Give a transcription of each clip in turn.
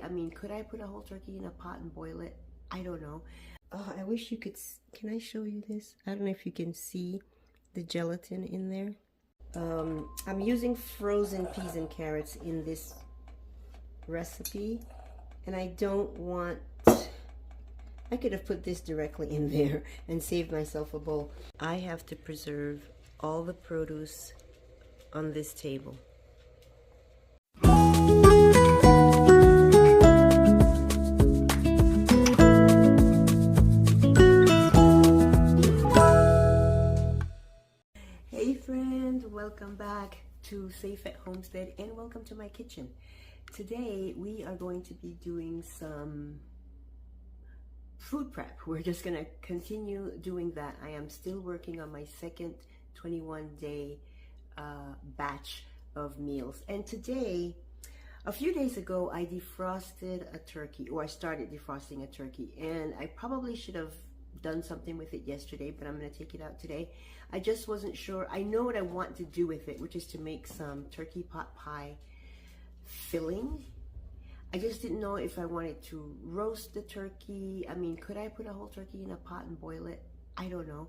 I mean, could I put a whole turkey in a pot and boil it? I don't know. Oh, I wish you could. Can I show you this? I don't know if you can see the gelatin in there. I'm using frozen peas and carrots in this recipe, and I don't want. I could have put this directly in there and saved myself a bowl. I have to preserve all the produce on this table. Hey friend, welcome back to Safe at Homestead and welcome to my kitchen. Today we are going to be doing some food prep. We're just going to continue doing that. I am still working on my second 21-day batch of meals. And today, a few days ago, I defrosted a turkey, or I started defrosting a turkey. And I probably should have done something with it yesterday, but I'm going to take it out today. I just wasn't sure. I know what I want to do with it, which is to make some turkey pot pie filling. I just didn't know if I wanted to roast the turkey. I mean, could I put a whole turkey in a pot and boil it? I don't know.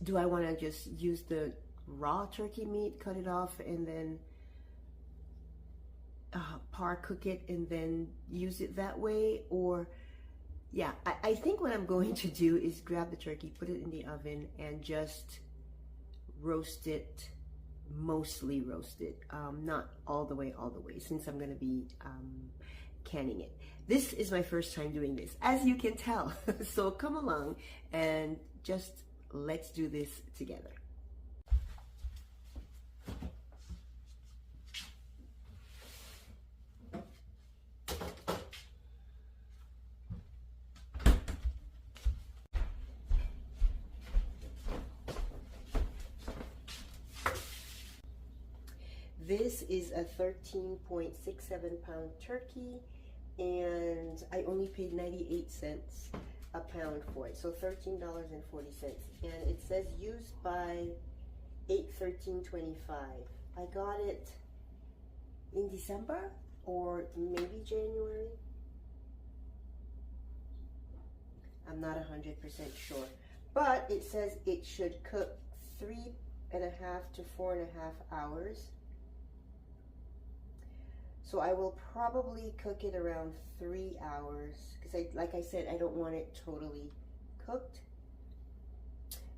Do I want to just use the raw turkey meat, cut it off, and then par cook it and then use it that way? Or, yeah, I think what I'm going to do is grab the turkey, put it in the oven, and just roast it. Mostly roasted, not all the way, since I'm going to be canning it. This is my first time doing this, as you can tell. So come along and just let's do this together. This is a 13.67 pound turkey, and I only paid 98 cents a pound for it, so $13.40. And it says used by 8/13/25. I got it in December or maybe January. I'm not 100% sure, but it says it should cook 3.5 to 4.5 hours. So I will probably cook it around 3 hours because, like I said, I don't want it totally cooked.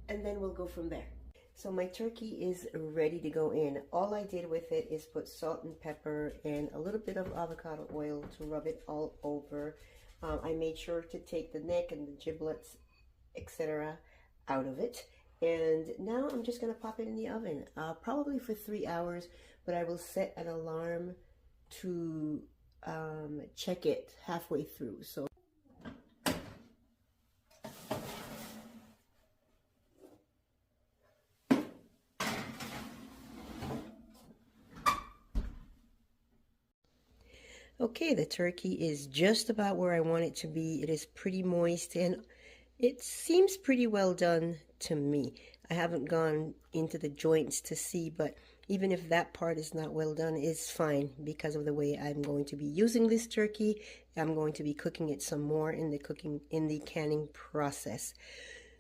And then we'll go from there. So my turkey is ready to go in. All I did with it is put salt and pepper and a little bit of avocado oil to rub it all over. I made sure to take the neck and the giblets, etc. out of it. And now I'm just going to pop it in the oven, probably for 3 hours, but I will set an alarm to check it halfway through. So okay, the turkey is just about where I want it to be. It is pretty moist and it seems pretty well done to me. I haven't gone into the joints to see, but even if that part is not well done, it's fine because of the way I'm going to be using this turkey. I'm going to be cooking it some more in the canning process.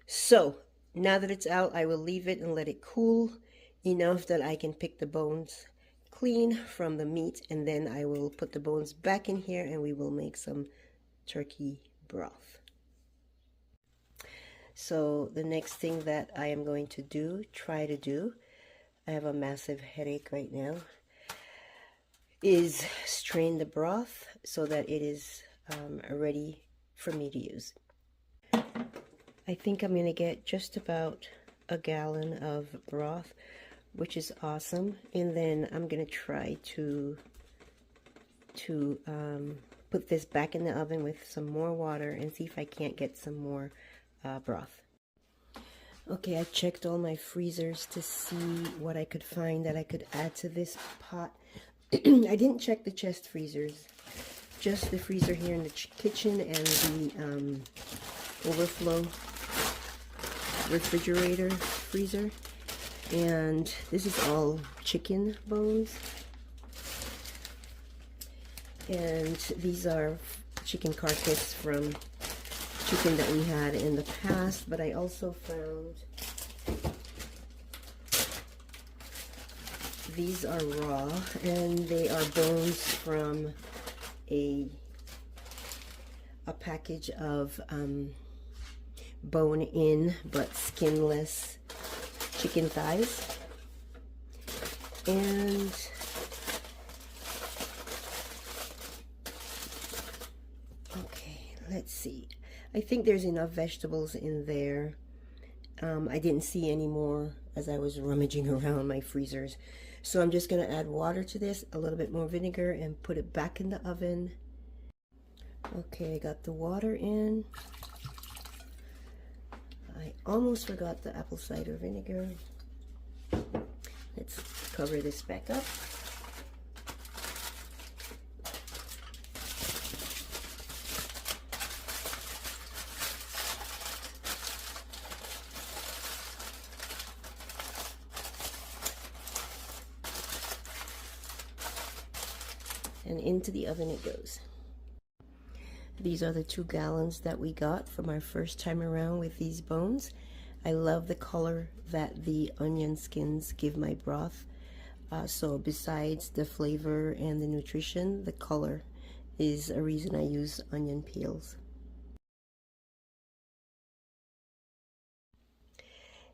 So now that it's out, I will leave it and let it cool enough that I can pick the bones clean from the meat, and then I will put the bones back in here and we will make some turkey broth. So the next thing that I am going to try to do, I have a massive headache right now, is strain the broth so that it is ready for me to use. I think I'm going to get just about a gallon of broth, which is awesome. And then I'm going to try to put this back in the oven with some more water and see if I can't get some more broth. Okay, I checked all my freezers to see what I could find that I could add to this pot. I didn't check the chest freezers, just the freezer here in the kitchen and the overflow refrigerator freezer. And this is all chicken bones. And these are chicken carcass from chicken that we had in the past, but I also found these are raw, and they are bones from a package of bone-in but skinless chicken thighs. And okay, let's see. I think there's enough vegetables in there. I didn't see any more as I was rummaging around my freezers. So I'm just going to add water to this, a little bit more vinegar, and put it back in the oven. Okay, I got the water in. I almost forgot the apple cider vinegar. Let's cover this back up. And into the oven it goes. These are the 2 gallons that we got from our first time around with these bones. I love the color that the onion skins give my broth. So besides the flavor and the nutrition, the color is a reason I use onion peels.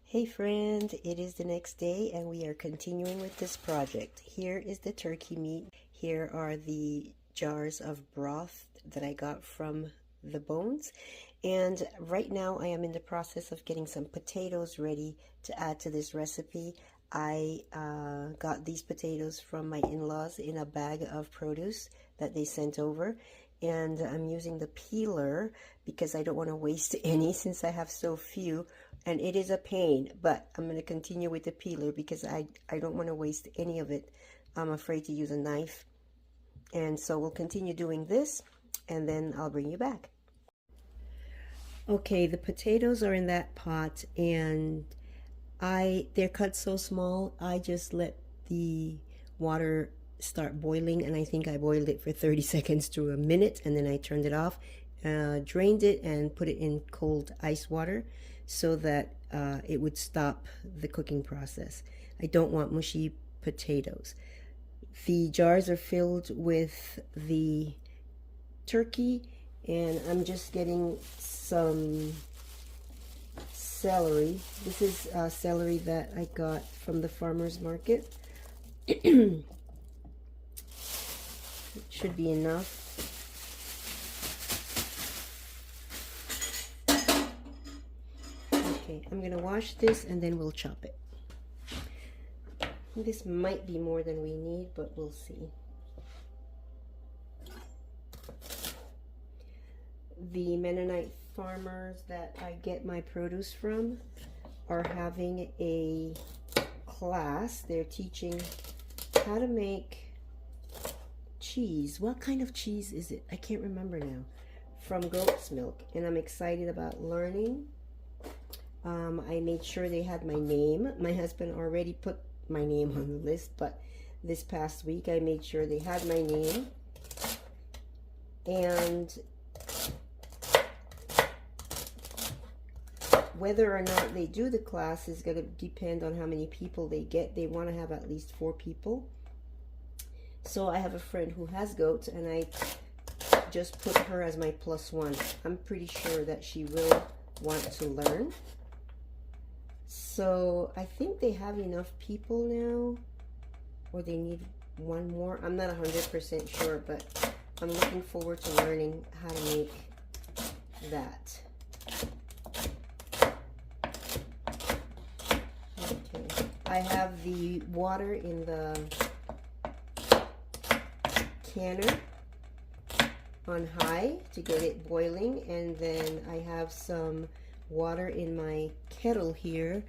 Hey friend, it is the next day and we are continuing with this project. Here is the turkey meat. Here are the jars of broth that I got from the bones. And right now I am in the process of getting some potatoes ready to add to this recipe. I got these potatoes from my in-laws in a bag of produce that they sent over. And I'm using the peeler because I don't want to waste any since I have so few. And it is a pain, but I'm going to continue with the peeler because I don't want to waste any of it. I'm afraid to use a knife. And so we'll continue doing this and then I'll bring you back. Okay, the potatoes are in that pot and they're cut so small, I just let the water start boiling, and I think I boiled it for 30 seconds to a minute, and then I turned it off, drained it and put it in cold ice water so that it would stop the cooking process. I don't want mushy potatoes. The jars are filled with the turkey, and I'm just getting some celery. This is celery that I got from the farmer's market. It should be enough. Okay, I'm gonna wash this and then we'll chop it. This might be more than we need, but we'll see. The Mennonite farmers that I get my produce from are having a class. They're teaching how to make cheese. What kind of cheese is it? I can't remember now. From goat's milk, and I'm excited about learning. I made sure they had my name. My husband already put my name on the list, but this past week I made sure they had my name. And whether or not they do the class is going to depend on how many people they get. They want to have at least 4 people. So I have a friend who has goats, and I just put her as my +1. I'm pretty sure that she will want to learn. So I think they have enough people now, or they need one more. I'm not 100% sure, but I'm looking forward to learning how to make that. Okay, I have the water in the canner on high to get it boiling, and then I have some water in my kettle here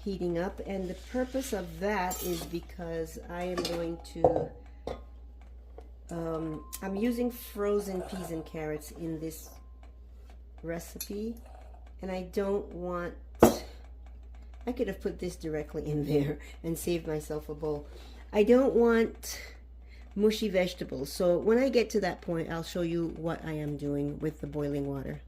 heating up, and the purpose of that is because I am going to I'm using frozen peas and carrots in this recipe, and I don't want, I could have put this directly in there and saved myself a bowl. I don't want mushy vegetables. So when I get to that point, I'll show you what I am doing with the boiling water.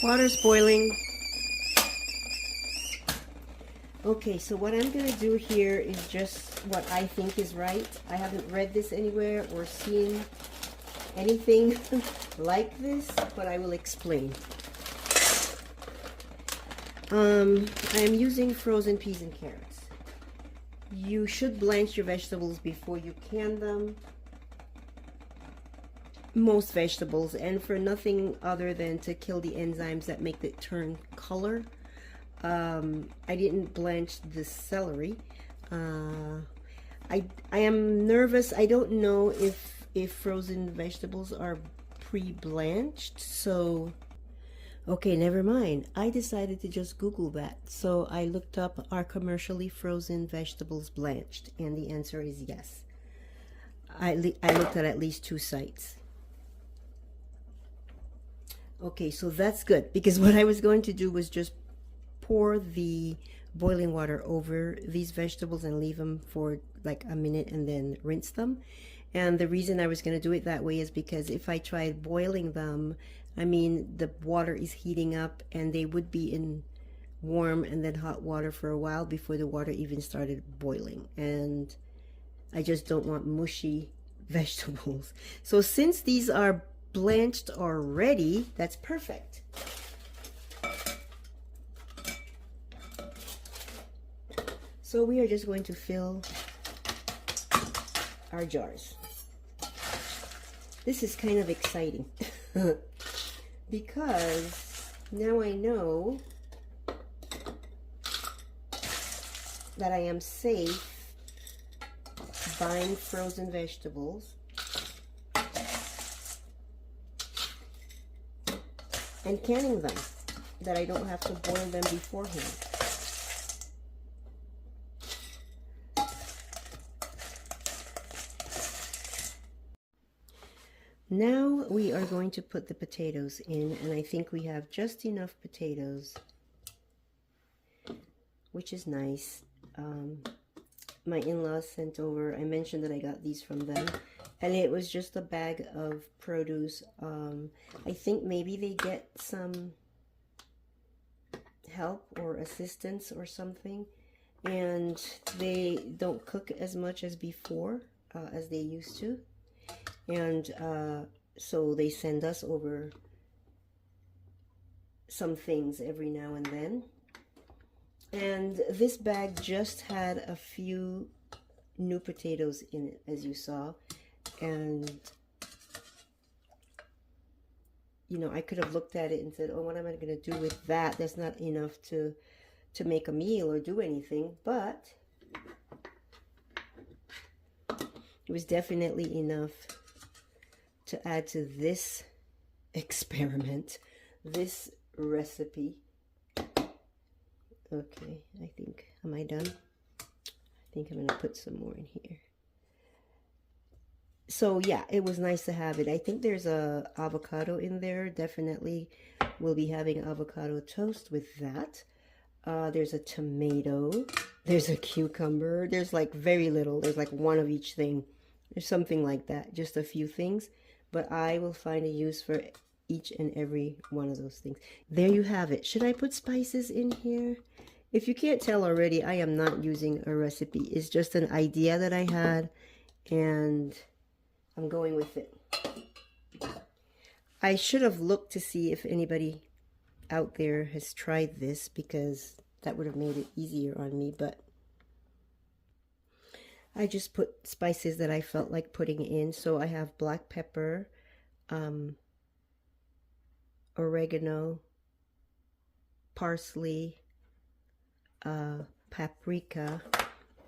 Water's boiling. Okay, so what I'm going to do here is just what I think is right. I haven't read this anywhere or seen anything like this, but I will explain. I am using frozen peas and carrots. You should blanch your vegetables before you can them. Most vegetables, and for nothing other than to kill the enzymes that make it turn color. I didn't blanch the celery. I am nervous. I don't know if frozen vegetables are pre-blanched, so okay, never mind. I decided to just Google that. So I looked up, are commercially frozen vegetables blanched? And the answer is yes. I looked at least 2 sites. Okay, so that's good, because what I was going to do was just pour the boiling water over these vegetables and leave them for like a minute and then rinse them. And the reason I was going to do it that way is because if I tried boiling them, I mean, the water is heating up and they would be in warm and then hot water for a while before the water even started boiling. And I just don't want mushy vegetables. So since these are blanched already, that's perfect. So we are just going to fill our jars. This is kind of exciting because now I know that I am safe buying frozen vegetables and canning them, that I don't have to boil them beforehand. Now we are going to put the potatoes in, and I think we have just enough potatoes, which is nice. My in-laws sent over, I mentioned that I got these from them, and it was just a bag of produce. I think maybe they get some help or assistance or something, and they don't cook as much as before, as they used to. And so they send us over some things every now and then. And this bag just had a few new potatoes in it, as you saw. And, you know, I could have looked at it and said, oh, what am I going to do with that? That's not enough to make a meal or do anything. But it was definitely enough to add to this experiment, this recipe. Okay, I think, am I done? I think I'm going to put some more in here. So yeah, it was nice to have it. I think there's a avocado in there. Definitely we'll be having avocado toast with that. There's a tomato. There's a cucumber. There's like very little. There's like one of each thing. There's something like that. Just a few things. But I will find a use for each and every one of those things. There you have it. Should I put spices in here? If you can't tell already, I am not using a recipe. It's just an idea that I had, and I'm going with it. I should have looked to see if anybody out there has tried this, because that would have made it easier on me, but I just put spices that I felt like putting in. So I have black pepper, oregano, parsley, paprika,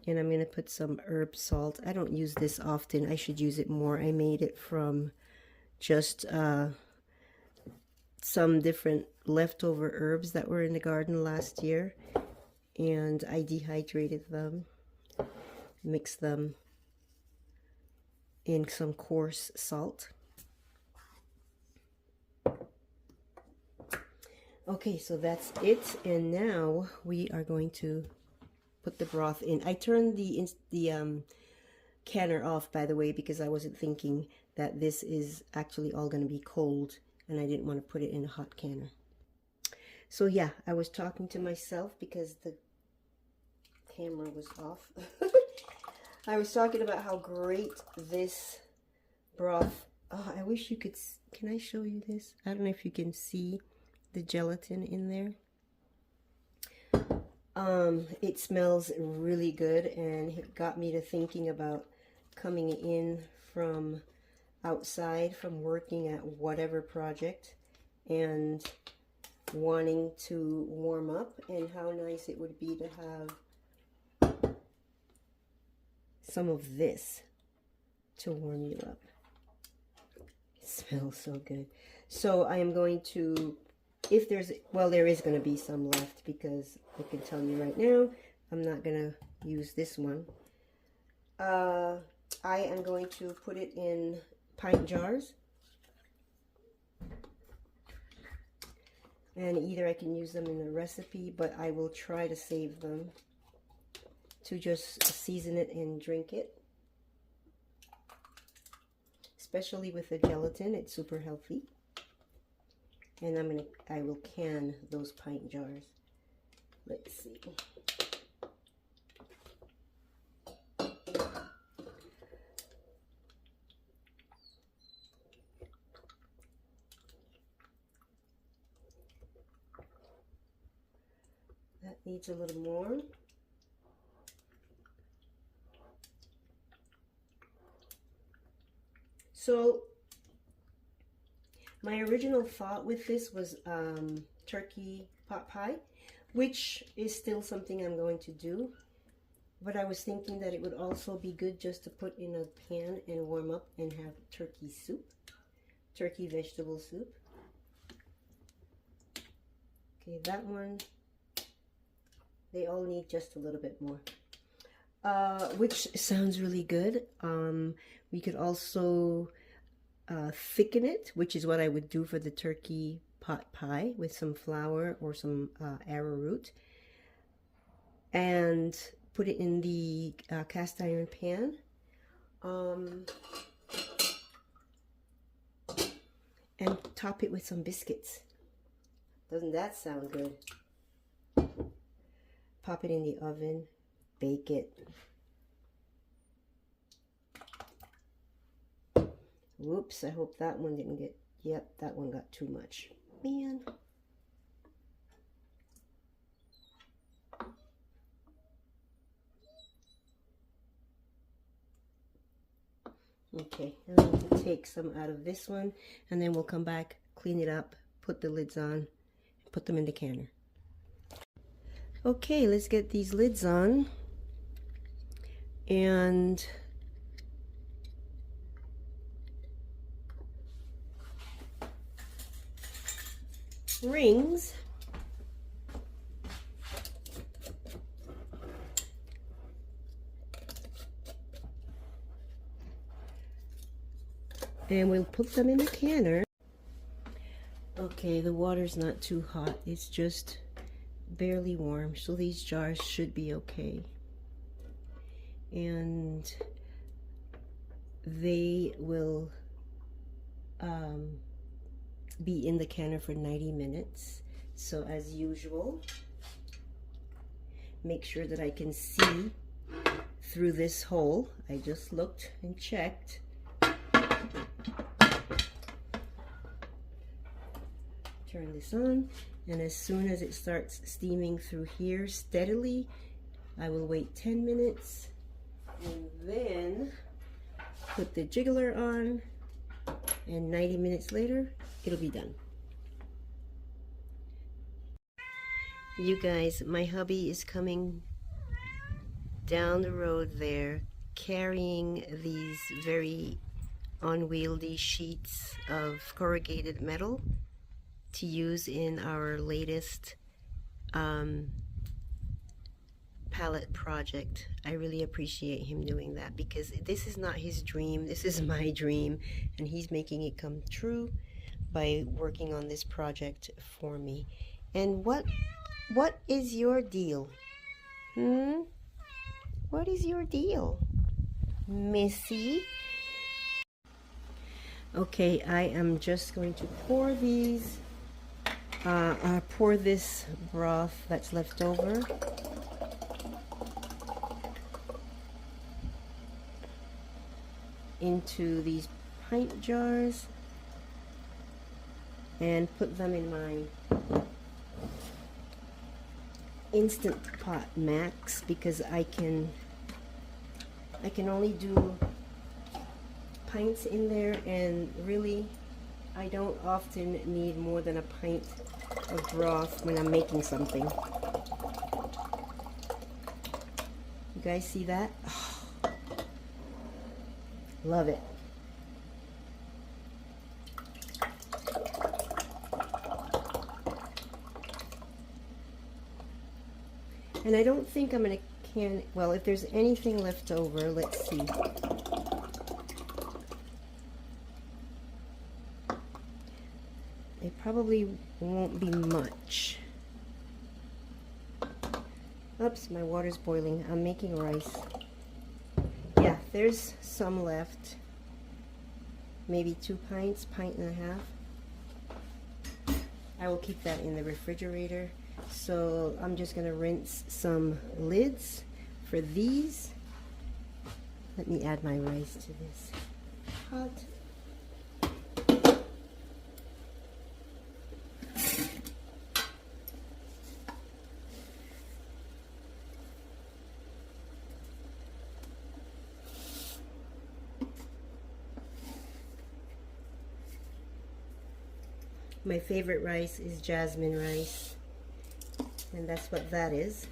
and I'm going to put some herb salt. I don't use this often. I should use it more. I made it from just some different leftover herbs that were in the garden last year, and I dehydrated them, mix them in some coarse salt. Okay, so that's it, and now we are going to put the broth in. I turned the canner off, by the way, because I wasn't thinking that this is actually all going to be cold, and I didn't want to put it in a hot canner. So yeah, I was talking to myself because the camera was off. I was talking about how great this broth. Oh, I wish you could. Can I show you this? I don't know if you can see the gelatin in there. It smells really good, and it got me to thinking about coming in from outside from working at whatever project and wanting to warm up, and how nice it would be to have some of this to warm you up. It smells so good. So I am going to, if there's, well, there is going to be some left, because I can tell you right now, I'm not going to use this one. I am going to put it in pint jars. And either I can use them in the recipe, but I will try to save them to just season it and drink it. Especially with the gelatin, it's super healthy. And I will can those pint jars. Let's see. That needs a little more. So my original thought with this was turkey pot pie, which is still something I'm going to do. But I was thinking that it would also be good just to put in a pan and warm up and have turkey soup, turkey vegetable soup. Okay, that one, they all need just a little bit more. Which sounds really good. We could also thicken it, which is what I would do for the turkey pot pie, with some flour or some arrowroot, and put it in the cast iron pan. And top it with some biscuits. Doesn't that sound good? Pop it in the oven, bake it. Whoops, I hope that one didn't get, yep, that one got too much. Man. Okay, and I'm going to take some out of this one, and then we'll come back, clean it up, put the lids on, and put them in the canner. Okay, let's get these lids on. And rings. And we'll put them in the canner. Okay, the water's not too hot. It's just barely warm, so these jars should be okay. And they will be in the canner for 90 minutes. So as usual, make sure that I can see through this hole. I just looked and checked. Turn this on, and as soon as it starts steaming through here steadily, I will wait 10 minutes and then put the jiggler on, and 90 minutes later it'll be done. You guys, my hubby is coming down the road there carrying these very unwieldy sheets of corrugated metal to use in our latest palette project. I really appreciate him doing that, because this is not his dream, this is my dream, and he's making it come true by working on this project for me. And what is your deal? What is your deal, Missy? Okay, I am just going to pour these, pour this broth that's left over into these pint jars and put them in my Instant Pot Max, because I can only do pints in there, and really I don't often need more than a pint of broth when I'm making something. You guys see that? Oh, love it. And I don't think I'm going to can, well, if there's anything left over, let's see. It probably won't be much. Oops, my water's boiling. I'm making rice. Yeah, there's some left. Maybe 2 pints, pint and a half. I will keep that in the refrigerator. So I'm just going to rinse some lids for these. Let me add my rice to this pot. My favorite rice is jasmine rice, and that's what that is.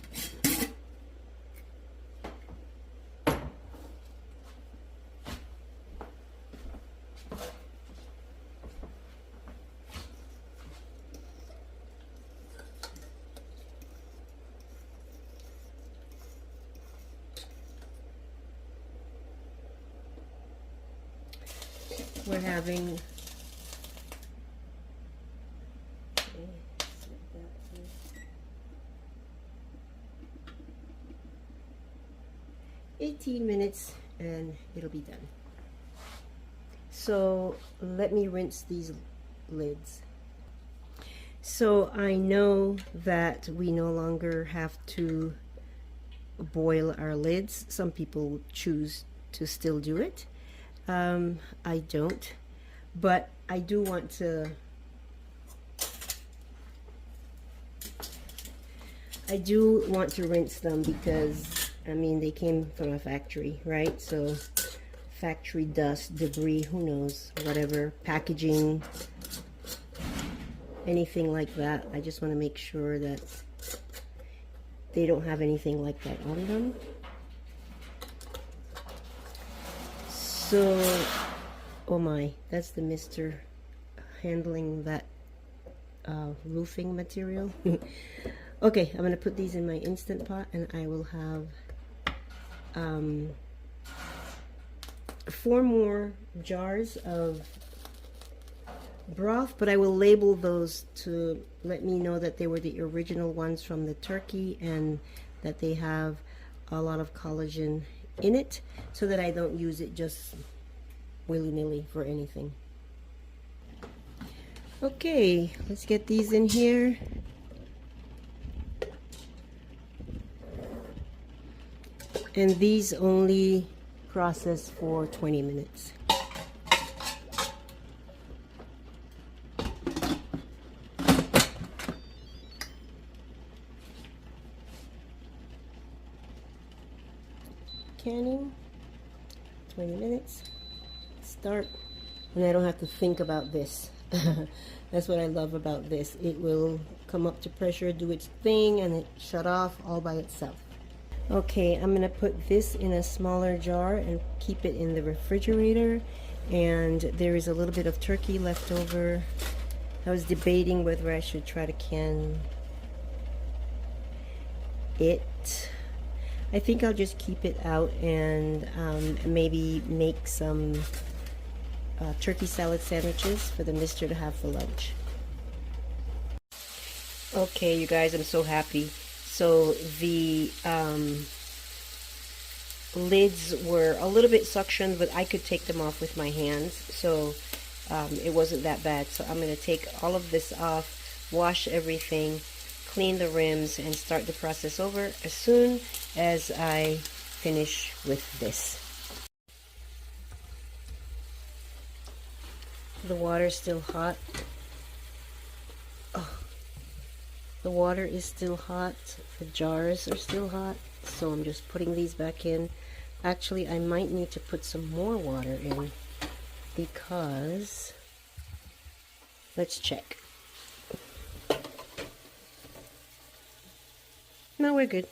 We're having 18 minutes and it'll be done. So let me rinse these lids. So I know that we no longer have to boil our lids. Some people choose to still do it. I don't, but I do want to rinse them, because I mean, they came from a factory, right? So factory dust, debris, who knows, whatever, packaging, anything like that. I just want to make sure that they don't have anything like that on them. So, oh my, that's the mister handling that roofing material. Okay, I'm going to put these in my Instant Pot, and I will have 4 more jars of broth, but I will label those to let me know that they were the original ones from the turkey and that they have a lot of collagen in it, so that I don't use it just willy-nilly for anything. Okay, let's get these in here. And these only process for 20 minutes. Canning, 20 minutes, start, and I don't have to think about this. That's what I love about this. It will come up to pressure, do its thing, and it shut off all by itself. Okay, I'm going to put this in a smaller jar and keep it in the refrigerator. And there is a little bit of turkey left over. I was debating whether I should try to can it. I think I'll just keep it out and maybe make some turkey salad sandwiches for the mister to have for lunch. Okay, you guys, I'm so happy. So the lids were a little bit suctioned, but I could take them off with my hands, so it wasn't that bad. So I'm going to take all of this off, wash everything, clean the rims, and start the process over as soon as I finish with this. The water's still hot. Oh, the water is still hot. The jars are still hot. So I'm just putting these back in. Actually, I might need to put some more water in because, let's check. No, we're good.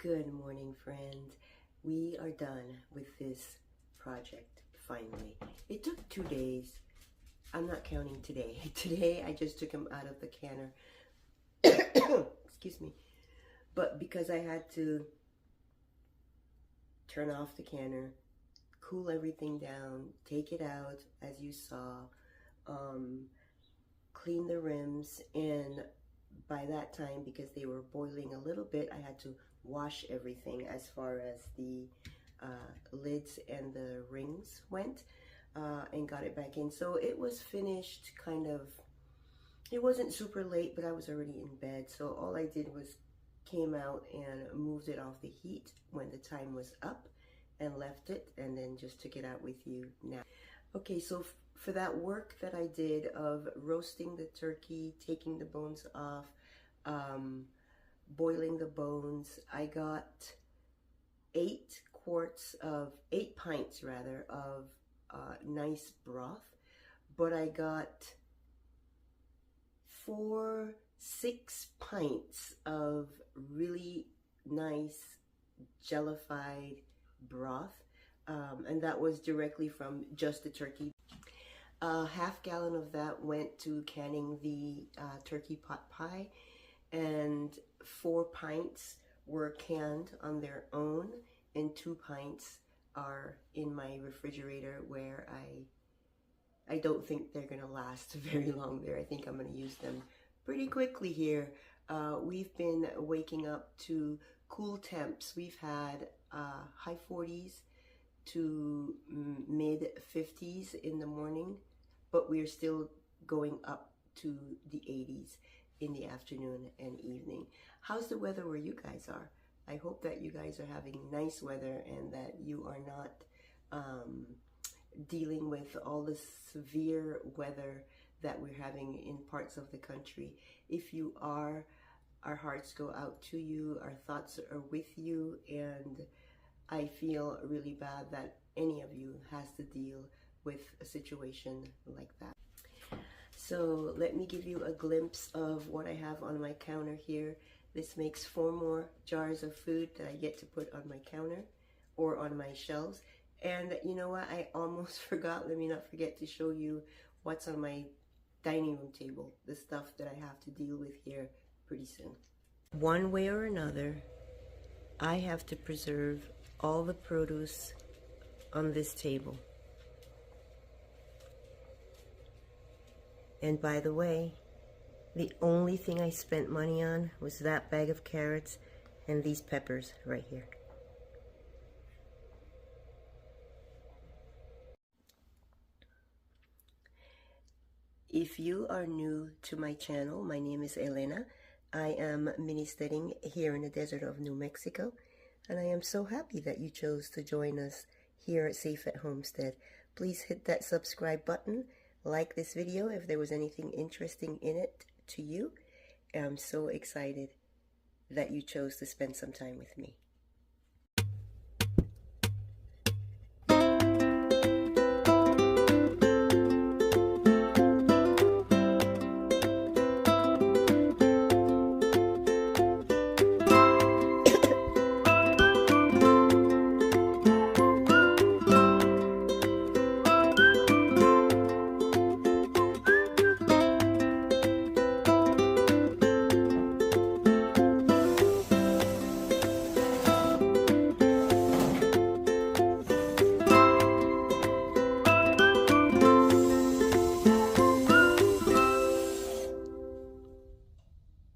Good morning, friends. We are done with this project, finally. It took 2 days. I'm not counting today. Today, I just took them out of the canner. Excuse me. But because I had to turn off the canner, cool everything down, take it out, as you saw, clean the rims, and by that time, because they were boiling a little bit, I had to wash everything as far as the lids and the rings went, and got it back in. So it was finished kind of, it wasn't super late, but I was already in bed. So all I did was came out and moved it off the heat when the time was up and left it, and then just took it out with you now. Okay, so for that work that I did of roasting the turkey, taking the bones off, boiling the bones, I got 8 pints rather of nice broth, but I got 6 pints of really nice jellified broth, and that was directly from just the turkey. A half gallon of that went to canning the turkey pot pie, and 4 pints were canned on their own, and 2 pints are in my refrigerator where I don't think they're gonna last very long there. I think I'm gonna use them pretty quickly here. We've been waking up to cool temps. We've had high 40s to mid 50s in the morning, but we're still going up to the 80s in the afternoon and evening. How's the weather where you guys are? I hope that you guys are having nice weather and that you are not dealing with all the severe weather that we're having in parts of the country. If you are, our hearts go out to you, our thoughts are with you, and I feel really bad that any of you has to deal with a situation like that. So let me give you a glimpse of what I have on my counter here. This makes 4 more jars of food that I get to put on my counter or on my shelves. And you know what? I almost forgot. Let me not forget to show you what's on my dining room table, the stuff that I have to deal with here pretty soon. One way or another, I have to preserve all the produce on this table. And by the way, the only thing I spent money on was that bag of carrots and these peppers right here. If you are new to my channel, my name is Elena. I am mini-steading here in the desert of New Mexico, and I am so happy that you chose to join us here at Safe at Homestead. Please hit that subscribe button, like this video if there was anything interesting in it to you. I'm so excited that you chose to spend some time with me.